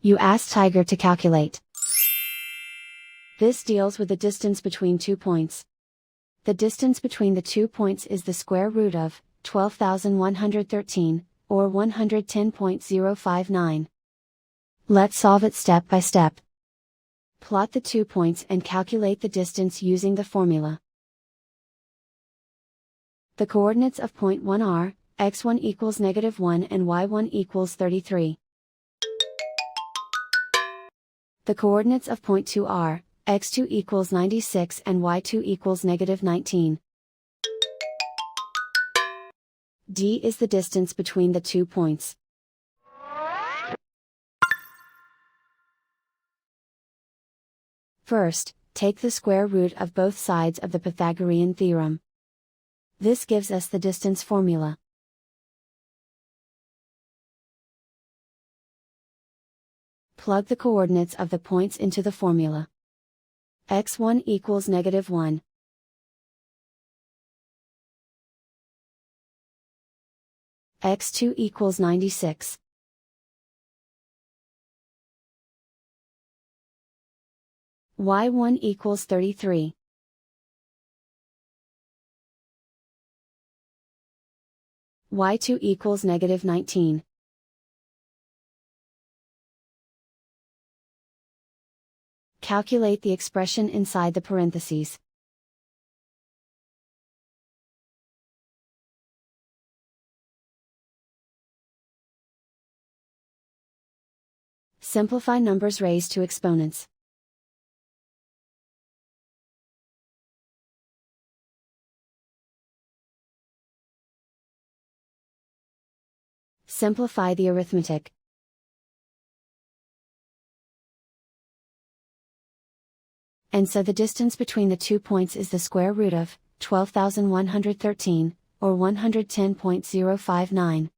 You ask Tiger to calculate. This deals with the distance between 2 points. The distance between the 2 points is the square root of 12,113, or 110.059. Let's solve it step by step. Plot the 2 points and calculate the distance using the formula. The coordinates of point 1 are, x1 equals -1 and y1 equals 33. The coordinates of point 2 are, x2 equals 96 and y2 equals -19. D is the distance between the 2 points. First, take the square root of both sides of the Pythagorean theorem. This gives us the distance formula. Plug the coordinates of the points into the formula. x1 equals -1. x2 equals 96. y1 equals 33. y2 equals -19. Calculate the expression inside the parentheses. Simplify numbers raised to exponents. Simplify the arithmetic. And so the distance between the 2 points is the square root of 12,113, or 110.059.